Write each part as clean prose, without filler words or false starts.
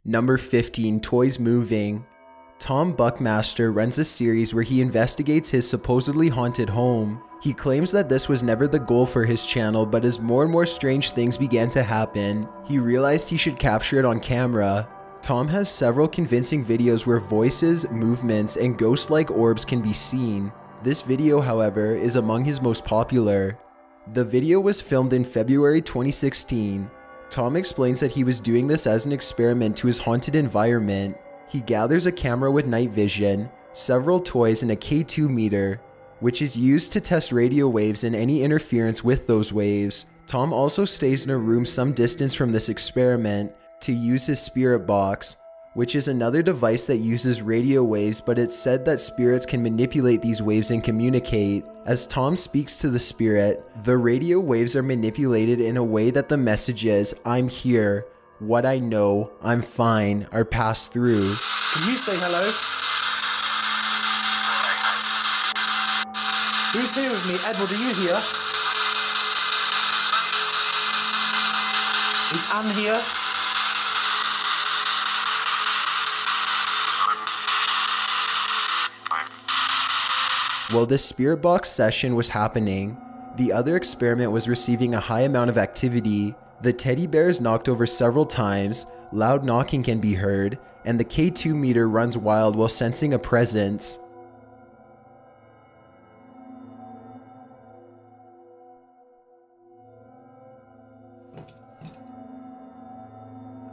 Number 15. Toys Moving. Tom Buckmaster runs a series where he investigates his supposedly haunted home. He claims that this was never the goal for his channel, but as more and more strange things began to happen, he realized he should capture it on camera. Tom has several convincing videos where voices, movements, and ghost-like orbs can be seen. This video, however, is among his most popular. The video was filmed in February 2016. Tom explains that he was doing this as an experiment to his haunted environment. He gathers a camera with night vision, several toys, and a K2 meter, which is used to test radio waves and any interference with those waves. Tom also stays in a room some distance from this experiment to use his spirit box, which is another device that uses radio waves, but it's said that spirits can manipulate these waves and communicate. As Tom speaks to the spirit, the radio waves are manipulated in a way that the messages, "I'm here, what I know, I'm fine," are passed through. Can you say hello? Who's here with me? Edward, are you here? Is Anne here? While this spirit box session was happening, the other experiment was receiving a high amount of activity. The teddy bear is knocked over several times, loud knocking can be heard, and the K2 meter runs wild while sensing a presence.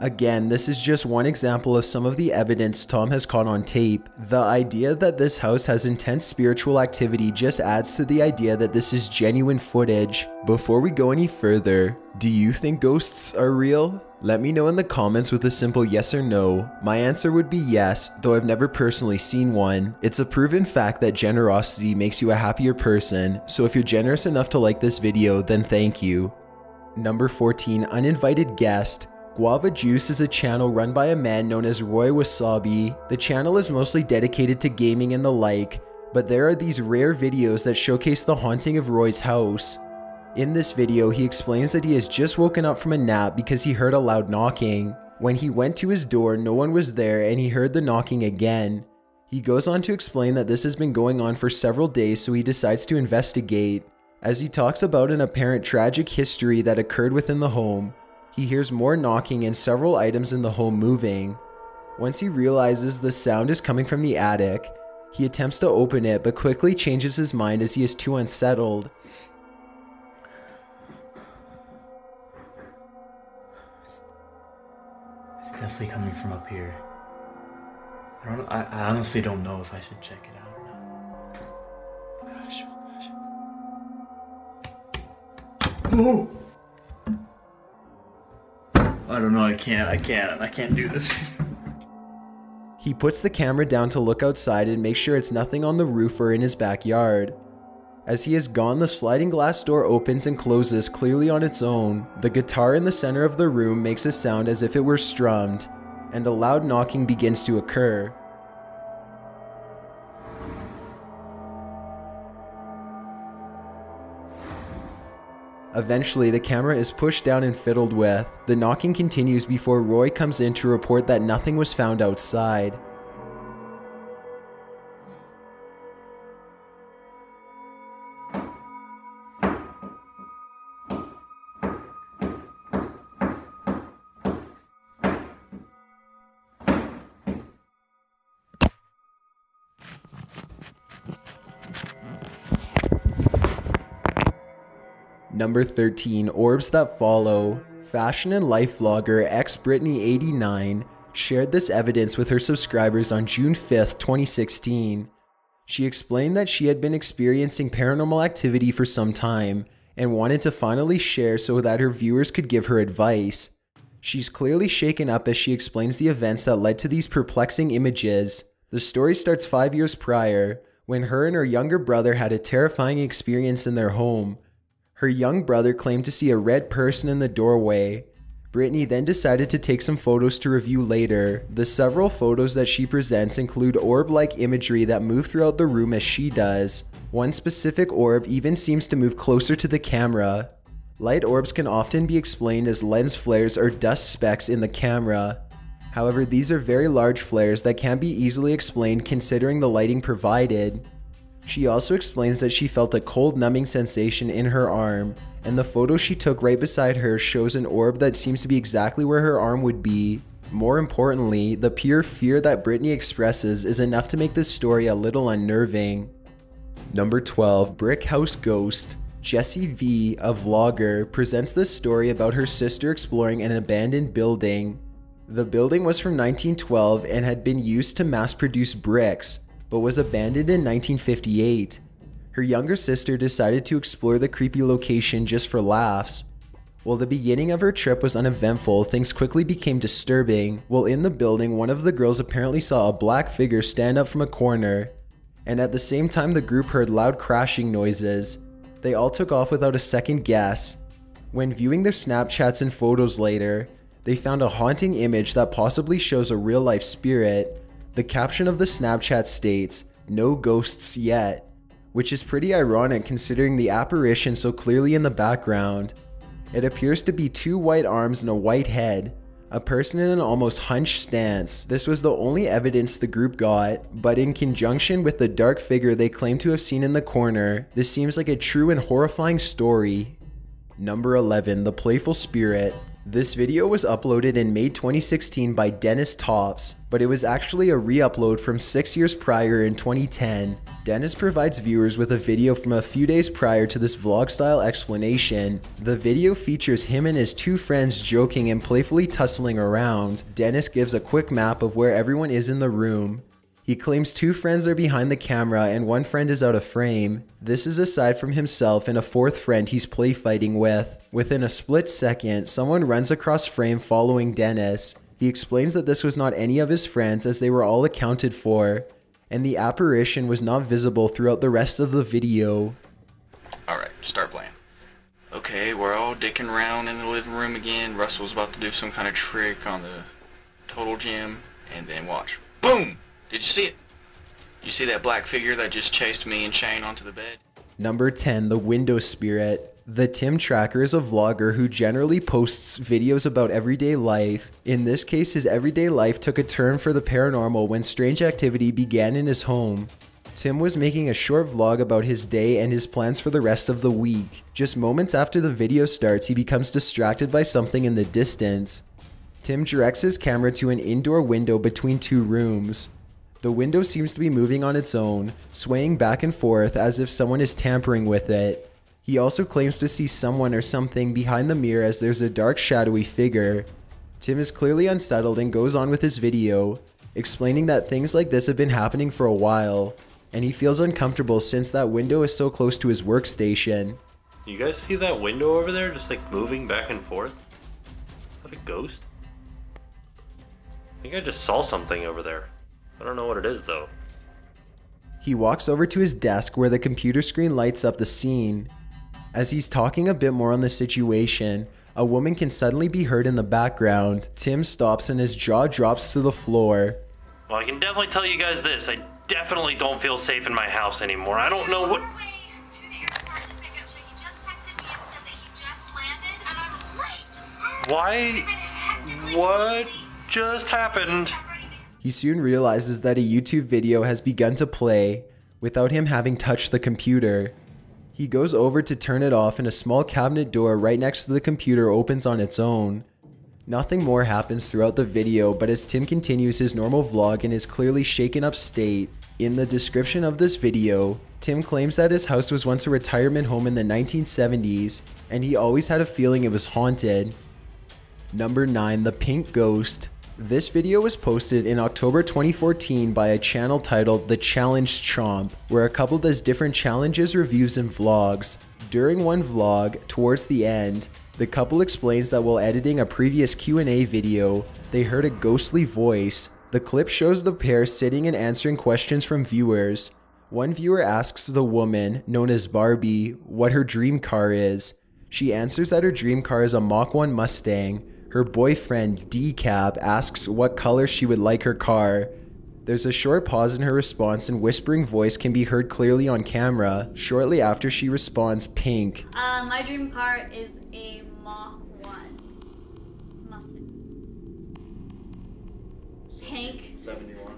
Again, this is just one example of some of the evidence Tom has caught on tape. The idea that this house has intense spiritual activity just adds to the idea that this is genuine footage. Before we go any further, do you think ghosts are real? Let me know in the comments with a simple yes or no. My answer would be yes, though I've never personally seen one. It's a proven fact that generosity makes you a happier person, so if you're generous enough to like this video, then thank you. Number 14. Uninvited Guest. Guava Juice is a channel run by a man known as Roy Wasabi. The channel is mostly dedicated to gaming and the like, but there are these rare videos that showcase the haunting of Roy's house. In this video, he explains that he has just woken up from a nap because he heard a loud knocking. When he went to his door, no one was there and he heard the knocking again. He goes on to explain that this has been going on for several days, so he decides to investigate. As he talks about an apparent tragic history that occurred within the home, he hears more knocking and several items in the home moving. Once he realizes the sound is coming from the attic, he attempts to open it but quickly changes his mind as he is too unsettled. It's definitely coming from up here. I honestly don't know if I should check it out or not. Gosh, oh gosh. Ooh! I don't know, I can't do this. He puts the camera down to look outside and make sure it's nothing on the roof or in his backyard. As he is gone, the sliding glass door opens and closes clearly on its own. The guitar in the center of the room makes a sound as if it were strummed, and a loud knocking begins to occur. Eventually, the camera is pushed down and fiddled with. The knocking continues before Roy comes in to report that nothing was found outside. Number 13. Orbs That Follow. Fashion and life vlogger xBrittany89 shared this evidence with her subscribers on June 5th, 2016. She explained that she had been experiencing paranormal activity for some time and wanted to finally share so that her viewers could give her advice. She's clearly shaken up as she explains the events that led to these perplexing images. The story starts 5 years prior, when her and her younger brother had a terrifying experience in their home. Her young brother claimed to see a red person in the doorway. Brittany then decided to take some photos to review later. The several photos that she presents include orb-like imagery that move throughout the room as she does. One specific orb even seems to move closer to the camera. Light orbs can often be explained as lens flares or dust specks in the camera. However, these are very large flares that can be easily explained considering the lighting provided. She also explains that she felt a cold numbing sensation in her arm, and the photo she took right beside her shows an orb that seems to be exactly where her arm would be. More importantly, the pure fear that Brittany expresses is enough to make this story a little unnerving. Number 12, Brick House Ghost. Jessii V, a vlogger, presents this story about her sister exploring an abandoned building. The building was from 1912 and had been used to mass produce bricks, but was abandoned in 1958. Her younger sister decided to explore the creepy location just for laughs. While the beginning of her trip was uneventful, things quickly became disturbing. While in the building, one of the girls apparently saw a black figure stand up from a corner, and at the same time the group heard loud crashing noises. They all took off without a second guess. When viewing their Snapchats and photos later, they found a haunting image that possibly shows a real-life spirit. The caption of the Snapchat states, "No ghosts yet," which is pretty ironic considering the apparition so clearly in the background. It appears to be two white arms and a white head, a person in an almost hunched stance. This was the only evidence the group got, but in conjunction with the dark figure they claim to have seen in the corner, this seems like a true and horrifying story. Number 11, The Playful Spirit. This video was uploaded in May 2016 by Dennis Toops, but it was actually a re-upload from 6 years prior in 2010. Dennis provides viewers with a video from a few days prior to this vlog-style explanation. The video features him and his two friends joking and playfully tussling around. Dennis gives a quick map of where everyone is in the room. He claims two friends are behind the camera and one friend is out of frame. This is aside from himself and a fourth friend he's play fighting with. Within a split second, someone runs across frame following Dennis. He explains that this was not any of his friends as they were all accounted for, and the apparition was not visible throughout the rest of the video. Alright, start playing. Okay, we're all dicking around in the living room again. Russell's about to do some kind of trick on the total gym, and then watch. Boom! Did you see it? You see that black figure that just chased me and Shane onto the bed? Number 10, The Window Spirit. TheTimTracker is a vlogger who generally posts videos about everyday life. In this case, his everyday life took a turn for the paranormal when strange activity began in his home. Tim was making a short vlog about his day and his plans for the rest of the week. Just moments after the video starts, he becomes distracted by something in the distance. Tim directs his camera to an indoor window between two rooms. The window seems to be moving on its own, swaying back and forth as if someone is tampering with it. He also claims to see someone or something behind the mirror as there's a dark shadowy figure. Tim is clearly unsettled and goes on with his video, explaining that things like this have been happening for a while, and he feels uncomfortable since that window is so close to his workstation. You guys see that window over there just like moving back and forth? Is that a ghost? I think I just saw something over there. I don't know what it is though. He walks over to his desk where the computer screen lights up the scene. As he's talking a bit more on the situation, a woman can suddenly be heard in the background. Tim stops and his jaw drops to the floor. Well, I can definitely tell you guys this. I definitely don't feel safe in my house anymore. I don't know what... Why? What just happened? He soon realizes that a YouTube video has begun to play without him having touched the computer. He goes over to turn it off and a small cabinet door right next to the computer opens on its own. Nothing more happens throughout the video, but as Tim continues his normal vlog in his clearly shaken up state, in the description of this video, Tim claims that his house was once a retirement home in the 1970s, and he always had a feeling it was haunted. Number 9, The Pink Ghost. This video was posted in October 2014 by a channel titled TheChallenge Chomp, where a couple does different challenges, reviews, and vlogs. During one vlog, towards the end, the couple explains that while editing a previous Q&A video, they heard a ghostly voice. The clip shows the pair sitting and answering questions from viewers. One viewer asks the woman, known as Barbie, what her dream car is. She answers that her dream car is a Mach 1 Mustang. Her boyfriend, D-Cab, asks what color she would like her car. There's a short pause in her response and whispering voice can be heard clearly on camera. Shortly after she responds, pink. My dream car is a Mach 1 Mustang. Tank. 71.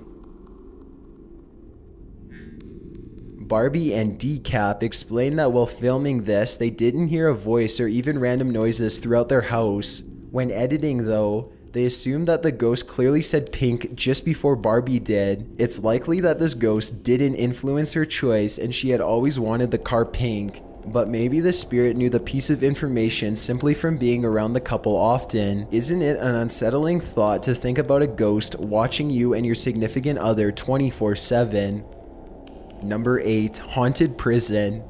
Barbie and Decap explain that while filming this, they didn't hear a voice or even random noises throughout their house. When editing though, they assumed that the ghost clearly said pink just before Barbie did. It's likely that this ghost didn't influence her choice and she had always wanted the car pink, but maybe the spirit knew the piece of information simply from being around the couple often. Isn't it an unsettling thought to think about a ghost watching you and your significant other 24/7? Number 8. Haunted Prison.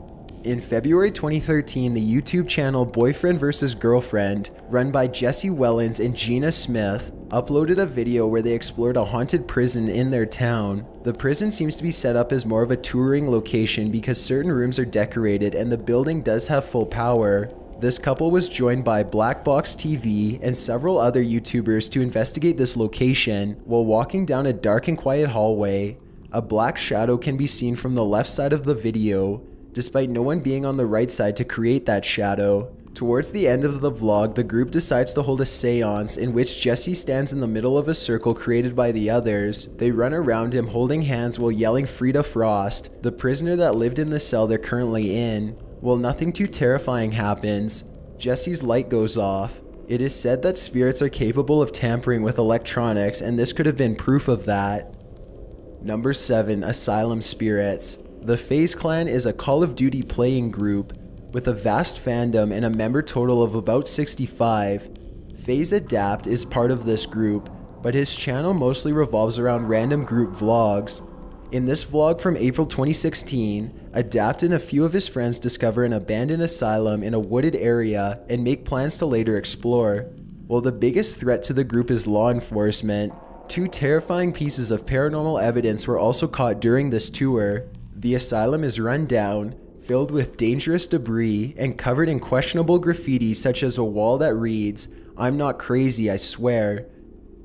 In February 2013, the YouTube channel Boyfriend vs. Girlfriend, run by Jessie Wellens and Jeanna Smith, uploaded a video where they explored a haunted prison in their town. The prison seems to be set up as more of a touring location because certain rooms are decorated and the building does have full power. This couple was joined by Black Box TV and several other YouTubers to investigate this location. While walking down a dark and quiet hallway, a black shadow can be seen from the left side of the video, despite no one being on the right side to create that shadow. Towards the end of the vlog, the group decides to hold a seance in which Jessii stands in the middle of a circle created by the others. They run around him holding hands while yelling Frida Frost, the prisoner that lived in the cell they're currently in. While nothing too terrifying happens, Jessie's light goes off. It is said that spirits are capable of tampering with electronics, and this could have been proof of that. Number 7. Asylum Spirits. The Faze clan is a Call of Duty playing group with a vast fandom and a member total of about 65. Faze Adapt is part of this group, but his channel mostly revolves around random group vlogs. In this vlog from April 2016, Adapt and a few of his friends discover an abandoned asylum in a wooded area and make plans to later explore. While the biggest threat to the group is law enforcement, 2 terrifying pieces of paranormal evidence were also caught during this tour. The asylum is run down, filled with dangerous debris, and covered in questionable graffiti such as a wall that reads, "I'm not crazy, I swear."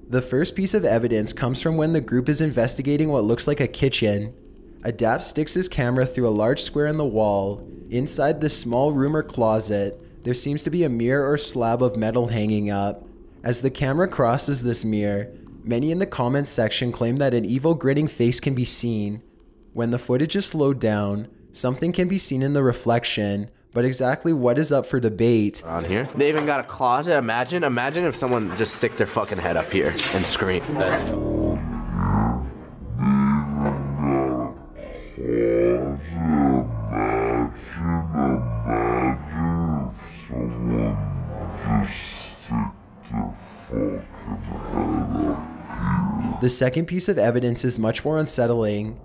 The first piece of evidence comes from when the group is investigating what looks like a kitchen. Adapt sticks his camera through a large square in the wall. Inside this small room or closet, there seems to be a mirror or slab of metal hanging up. As the camera crosses this mirror, many in the comments section claim that an evil grinning face can be seen. When the footage is slowed down, something can be seen in the reflection, but exactly what is up for debate. On here, they even got a closet. Imagine if someone just stick their fucking head up here and scream. That's The second piece of evidence is much more unsettling.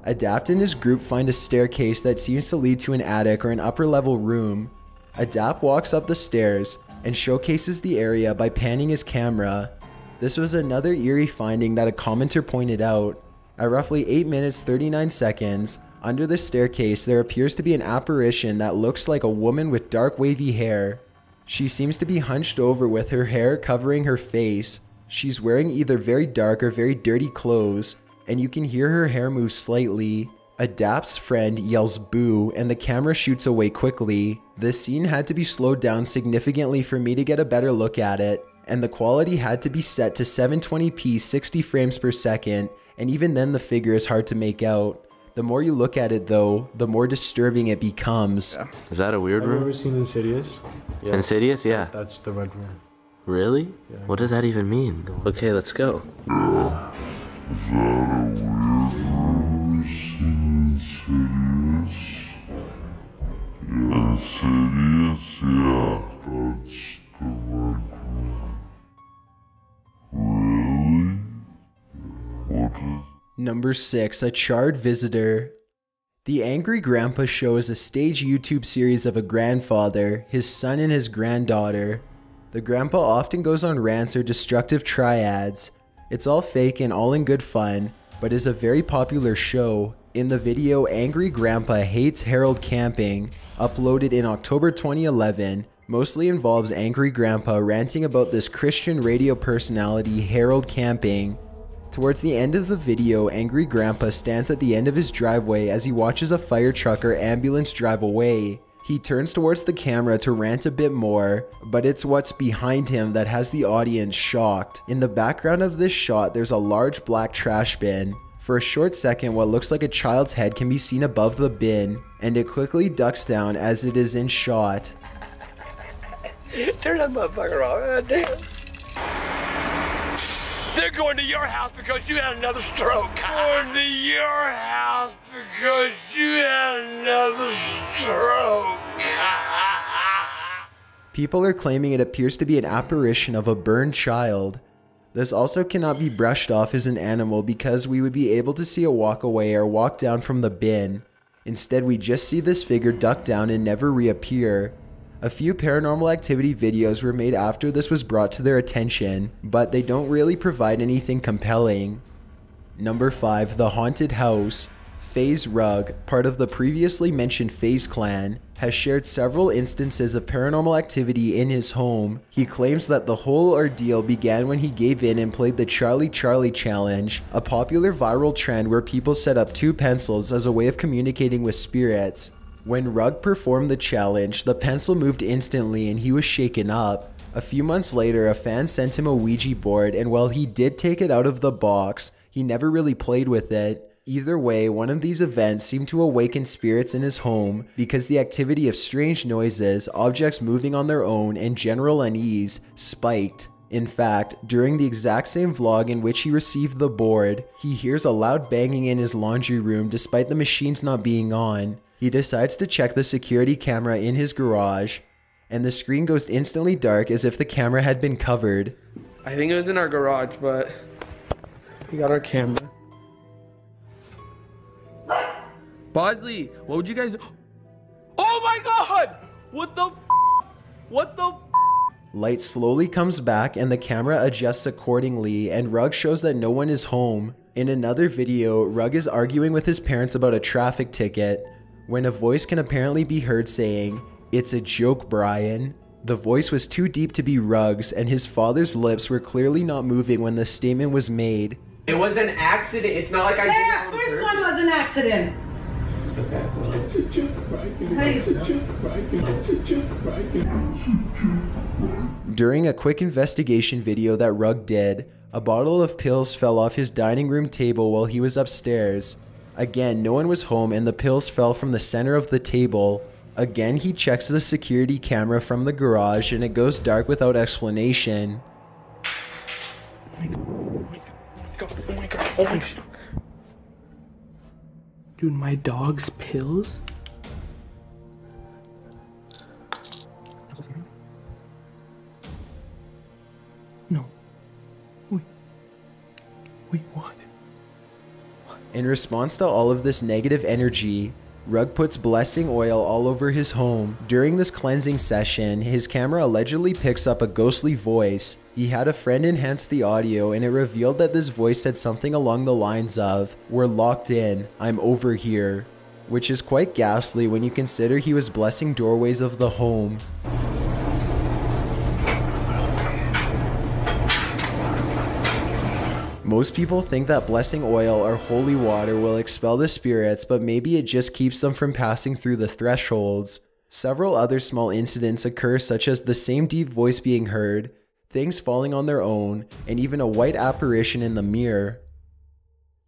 Adapt and his group find a staircase that seems to lead to an attic or an upper level room. Adapt walks up the stairs and showcases the area by panning his camera. This was another eerie finding that a commenter pointed out. At roughly 8 minutes 39 seconds, under the staircase there appears to be an apparition that looks like a woman with dark wavy hair. She seems to be hunched over with her hair covering her face. She's wearing either very dark or very dirty clothes, and you can hear her hair move slightly. Adapt's friend yells boo, and the camera shoots away quickly. This scene had to be slowed down significantly for me to get a better look at it, and the quality had to be set to 720p 60 frames per second, and even then the figure is hard to make out. The more you look at it though, the more disturbing it becomes. Yeah. Is that a weird room? Have you ever seen Insidious? Yeah. Insidious? Yeah. That's the red room. Really? Yeah. What does that even mean? Okay, let's go. Insidious, yeah, that's the red room. Really? What is... Number 6, a Charred Visitor. The Angry Grandpa Show is a stage YouTube series of a grandfather, his son, and his granddaughter. The grandpa often goes on rants or destructive triads. It's all fake and all in good fun, but is a very popular show. In the video Angry Grandpa Hates Harold Camping, uploaded in October 2011, mostly involves Angry Grandpa ranting about this Christian radio personality Harold Camping. Towards the end of the video, Angry Grandpa stands at the end of his driveway as he watches a fire truck or ambulance drive away. He turns towards the camera to rant a bit more, but it's what's behind him that has the audience shocked. In the background of this shot, there's a large black trash bin. For a short second, what looks like a child's head can be seen above the bin, and it quickly ducks down as it is in shot. Turn that motherfucker off. Damn. They're going to your house because you had another stroke. Going to your house because you had another stroke. People are claiming it appears to be an apparition of a burned child. This also cannot be brushed off as an animal because we would be able to see it walk away or walk down from the bin. Instead, we just see this figure duck down and never reappear. A few paranormal activity videos were made after this was brought to their attention, but they don't really provide anything compelling. Number 5. The Haunted House. Faze Rugg, part of the previously mentioned Faze clan, has shared several instances of paranormal activity in his home. He claims that the whole ordeal began when he gave in and played the TheChallenge, a popular viral trend where people set up 2 pencils as a way of communicating with spirits. When Rugg performed the challenge, the pencil moved instantly and he was shaken up. A few months later, a fan sent him a Ouija board, and while he did take it out of the box, he never really played with it. Either way, one of these events seemed to awaken spirits in his home because the activity of strange noises, objects moving on their own, and general unease spiked. In fact, during the exact same vlog in which he received the board, he hears a loud banging in his laundry room despite the machines not being on. He decides to check the security camera in his garage, and the screen goes instantly dark as if the camera had been covered. I think it was in our garage, but we got our camera. Bosley, what would you guys do? Oh my god! What the What the Light slowly comes back and the camera adjusts accordingly, and Rugg shows that no one is home. In another video, Rugg is arguing with his parents about a traffic ticket, when a voice can apparently be heard saying, "It's a joke, Brian." The voice was too deep to be Rugg's, and his father's lips were clearly not moving when the statement was made. It was an accident. It's not like I did Yeah, first one was an accident. Okay. During a quick investigation video that Rugg did, a bottle of pills fell off his dining room table while he was upstairs. Again, no one was home and the pills fell from the center of the table. Again, he checks the security camera from the garage and it goes dark without explanation. Oh my god. Dude, my dog's pills? No. Wait, what? In response to all of this negative energy, Rugg puts blessing oil all over his home. During this cleansing session, his camera allegedly picks up a ghostly voice. He had a friend enhance the audio and it revealed that this voice said something along the lines of, "We're locked in, I'm over here," which is quite ghastly when you consider he was blessing doorways of the home. Most people think that blessing oil or holy water will expel the spirits, but maybe it just keeps them from passing through the thresholds. Several other small incidents occur, such as the same deep voice being heard, things falling on their own, and even a white apparition in the mirror.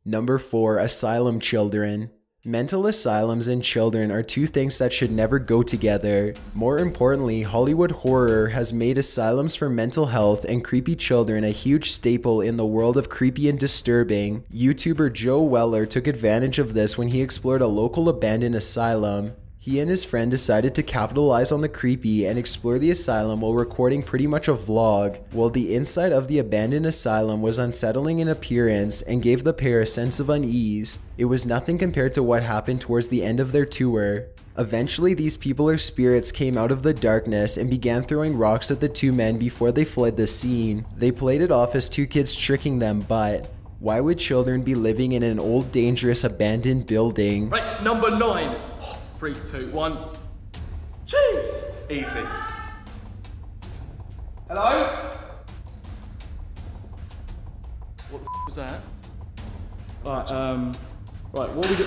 Number 4. Asylum Children. Mental asylums and children are 2 things that should never go together. More importantly, Hollywood horror has made asylums for mental health and creepy children a huge staple in the world of creepy and disturbing. YouTuber Joe Weller took advantage of this when he explored a local abandoned asylum. He and his friend decided to capitalize on the creepy and explore the asylum while recording pretty much a vlog. While the inside of the abandoned asylum was unsettling in appearance and gave the pair a sense of unease, it was nothing compared to what happened towards the end of their tour. Eventually, these people or spirits came out of the darkness and began throwing rocks at the 2 men before they fled the scene. They played it off as 2 kids tricking them, but why would children be living in an old, dangerous, abandoned building? Right, number 9. 3, 2, 1. Jeez! Easy. Hello? What the was that? Right, right, what we do?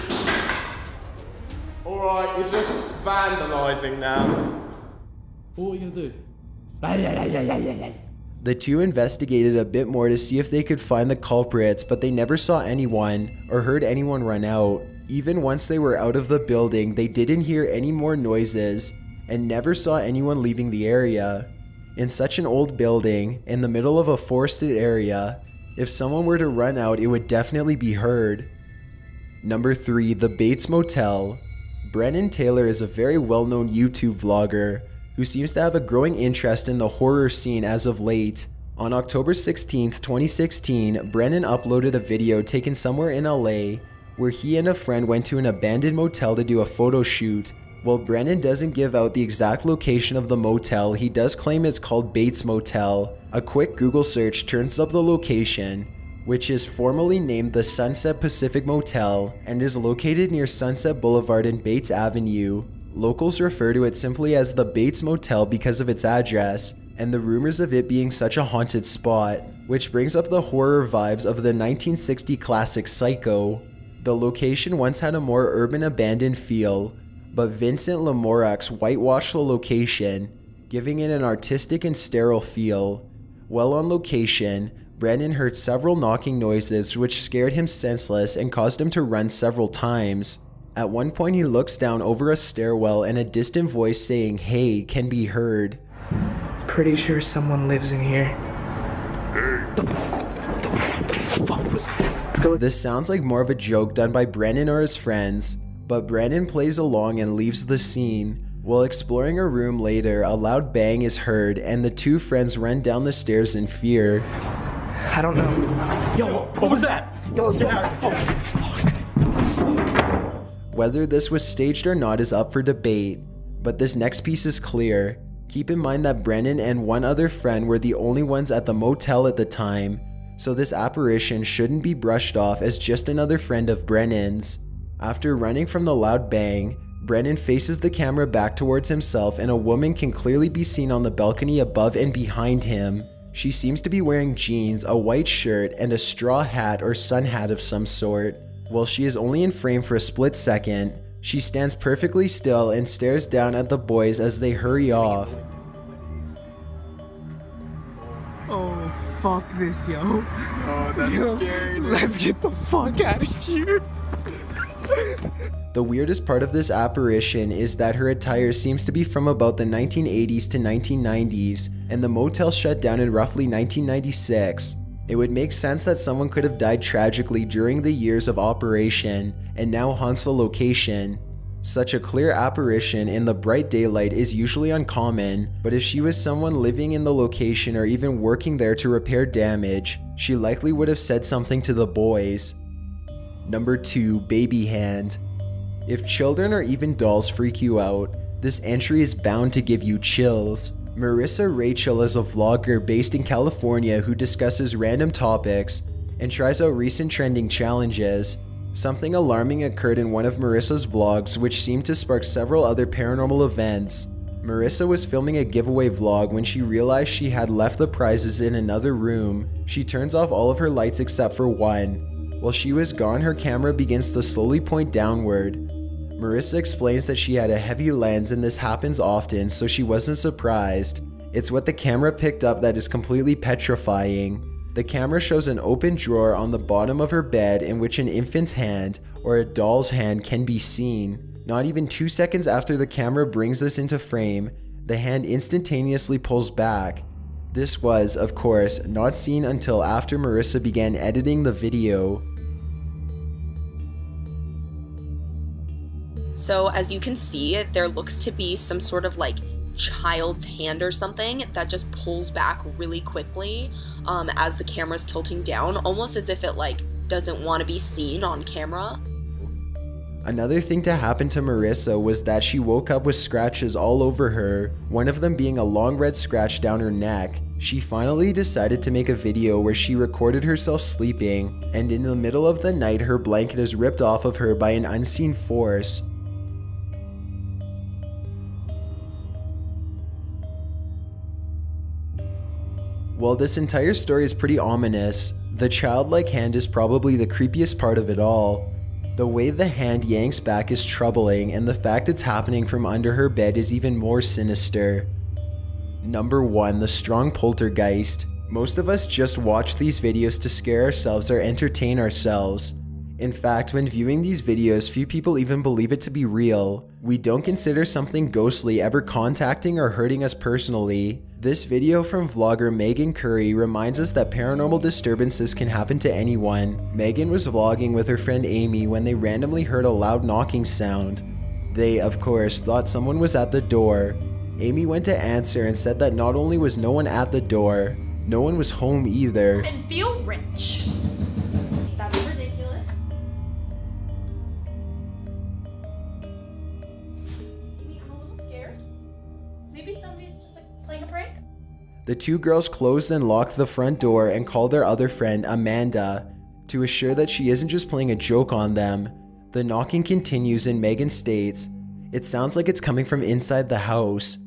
Alright, you're just vandalising now. What are you gonna do? The two investigated a bit more to see if they could find the culprits, but they never saw anyone or heard anyone run out. Even once they were out of the building, they didn't hear any more noises and never saw anyone leaving the area. In such an old building, in the middle of a forested area, if someone were to run out, it would definitely be heard. Number 3, the Bates Motel. Brennen Taylor is a very well-known YouTube vlogger who seems to have a growing interest in the horror scene as of late. On October 16th, 2016, Brennen uploaded a video taken somewhere in LA where he and a friend went to an abandoned motel to do a photo shoot. While Brennen doesn't give out the exact location of the motel, he does claim it's called Bates Motel. A quick Google search turns up the location, which is formally named the Sunset Pacific Motel and is located near Sunset Boulevard and Bates Avenue. Locals refer to it simply as the Bates Motel because of its address, and the rumors of it being such a haunted spot, which brings up the horror vibes of the 1960 classic Psycho. The location once had a more urban abandoned feel, but Vincent Lamoureux whitewashed the location, giving it an artistic and sterile feel. While on location, Brennen heard several knocking noises which scared him senseless and caused him to run several times. At one point he looks down over a stairwell and a distant voice saying "hey" can be heard. Pretty sure someone lives in here. This sounds like more of a joke done by Brennen or his friends, but Brennen plays along and leaves the scene. While exploring a room later, a loud bang is heard and the two friends run down the stairs in fear. I don't know. Yo, what was that? Whether this was staged or not is up for debate, but this next piece is clear. Keep in mind that Brennen and one other friend were the only ones at the motel at the time, so this apparition shouldn't be brushed off as just another friend of Brennen's. After running from the loud bang, Brennen faces the camera back towards himself and a woman can clearly be seen on the balcony above and behind him. She seems to be wearing jeans, a white shirt, and a straw hat or sun hat of some sort. While she is only in frame for a split second, she stands perfectly still and stares down at the boys as they hurry off. Oh, fuck this, yo. Oh, that's scary, dude. Let's get the fuck out of here. The weirdest part of this apparition is that her attire seems to be from about the 1980s to 1990s, and the motel shut down in roughly 1996. It would make sense that someone could have died tragically during the years of operation and now haunts the location. Such a clear apparition in the bright daylight is usually uncommon, but if she was someone living in the location or even working there to repair damage, she likely would have said something to the boys. Number 2, baby hand. If children or even dolls freak you out, this entry is bound to give you chills. Marissa Rachel is a vlogger based in California who discusses random topics and tries out recent trending challenges. Something alarming occurred in one of Marissa's vlogs which seemed to spark several other paranormal events. Marissa was filming a giveaway vlog when she realized she had left the prizes in another room. She turns off all of her lights except for one. While she was gone, her camera begins to slowly point downward. Marissa explains that she had a heavy lens and this happens often, so she wasn't surprised. It's what the camera picked up that is completely petrifying. The camera shows an open drawer on the bottom of her bed in which an infant's hand or a doll's hand can be seen. Not even 2 seconds after the camera brings this into frame, the hand instantaneously pulls back. This was, of course, not seen until after Marissa began editing the video. So as you can see, there looks to be some sort of like child's hand or something that just pulls back really quickly as the camera's tilting down, almost as if it like doesn't want to be seen on camera. Another thing to happen to Marissa was that she woke up with scratches all over her, one of them being a long red scratch down her neck. She finally decided to make a video where she recorded herself sleeping, and in the middle of the night her blanket is ripped off of her by an unseen force. While this entire story is pretty ominous, the childlike hand is probably the creepiest part of it all. The way the hand yanks back is troubling, and the fact it's happening from under her bed is even more sinister. Number 1. The Strong Poltergeist. Most of us just watch these videos to scare ourselves or entertain ourselves. In fact, when viewing these videos, few people even believe it to be real. We don't consider something ghostly ever contacting or hurting us personally. This video from vlogger Megan Currie reminds us that paranormal disturbances can happen to anyone. Megan was vlogging with her friend Amy when they randomly heard a loud knocking sound. They, of course, thought someone was at the door. Amy went to answer and said that not only was no one at the door, no one was home either. And feel rich. That's ridiculous. I'm a little scared. Maybe somebody's just like playing a prank. The two girls closed and locked the front door and called their other friend, Amanda, to assure that she isn't just playing a joke on them. The knocking continues and Megan states, "It sounds like it's coming from inside the house."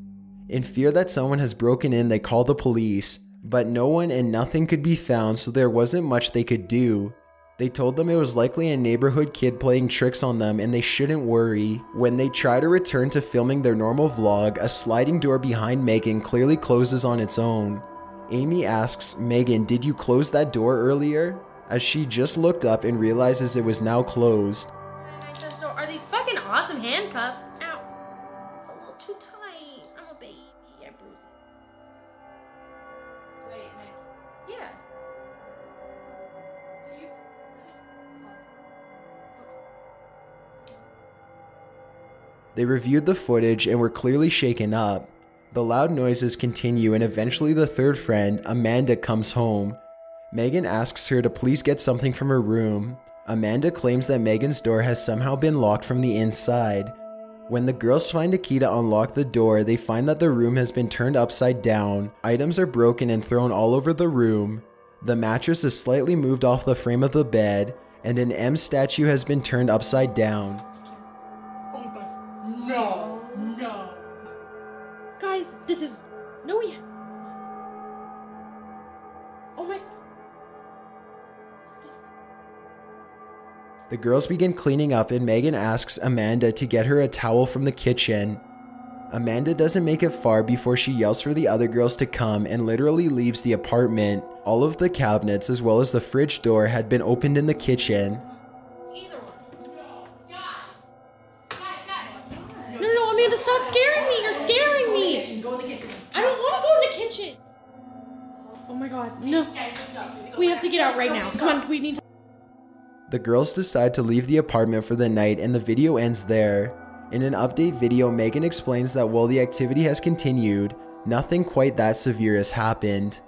In fear that someone has broken in, they call the police, but no one and nothing could be found, so there wasn't much they could do. They told them it was likely a neighborhood kid playing tricks on them and they shouldn't worry. When they try to return to filming their normal vlog, a sliding door behind Megan clearly closes on its own. Amy asks, "Megan, did you close that door earlier?" As she just looked up and realizes it was now closed. Are these fucking awesome handcuffs? Ow. It's a little too tight. I'm a baby. I bruised it. Wait, yeah. They reviewed the footage and were clearly shaken up. The loud noises continue and eventually the third friend, Amanda, comes home. Megan asks her to please get something from her room. Amanda claims that Megan's door has somehow been locked from the inside. When the girls find a key to unlock the door, they find that the room has been turned upside down. Items are broken and thrown all over the room. The mattress is slightly moved off the frame of the bed, and an M statue has been turned upside down. No, no. Guys, this is... No, we... Oh my... The girls begin cleaning up and Megan asks Amanda to get her a towel from the kitchen. Amanda doesn't make it far before she yells for the other girls to come and literally leaves the apartment. All of the cabinets as well as the fridge door had been opened in the kitchen. No, Amanda, stop scaring me. You're scaring me. Go in the kitchen. I don't want to go in the kitchen. Oh my god, no. We have to get out right now. Come on, we need to... The girls decide to leave the apartment for the night and the video ends there. In an update video, Megan explains that while the activity has continued, nothing quite that severe has happened.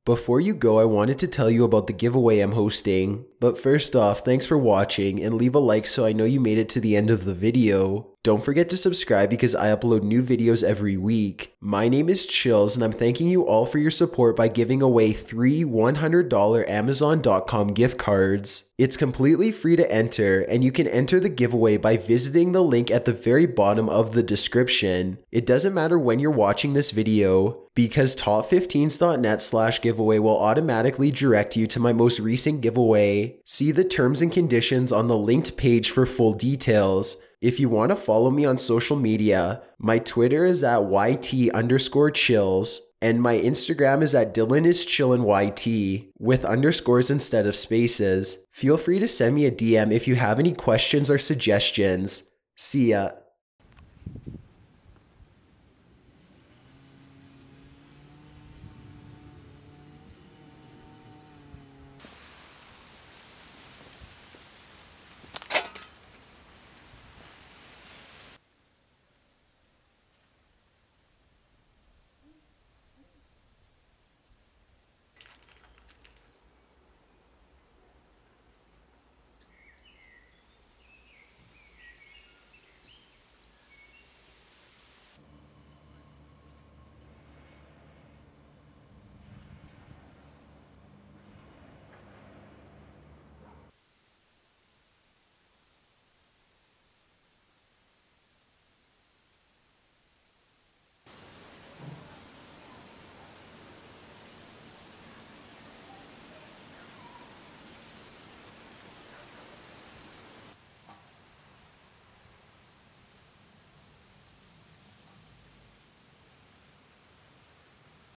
Before you go, I wanted to tell you about the giveaway I'm hosting. But first off, thanks for watching and leave a like so I know you made it to the end of the video. Don't forget to subscribe because I upload new videos every week. My name is Chills and I'm thanking you all for your support by giving away 3 $100 Amazon.com gift cards. It's completely free to enter and you can enter the giveaway by visiting the link at the very bottom of the description. It doesn't matter when you're watching this video because top15s.net/giveaway will automatically direct you to my most recent giveaway. See the terms and conditions on the linked page for full details. If you want to follow me on social media, my Twitter is at YT_chills and my Instagram is at DylanIsChillinYT with underscores instead of spaces. Feel free to send me a DM if you have any questions or suggestions. See ya.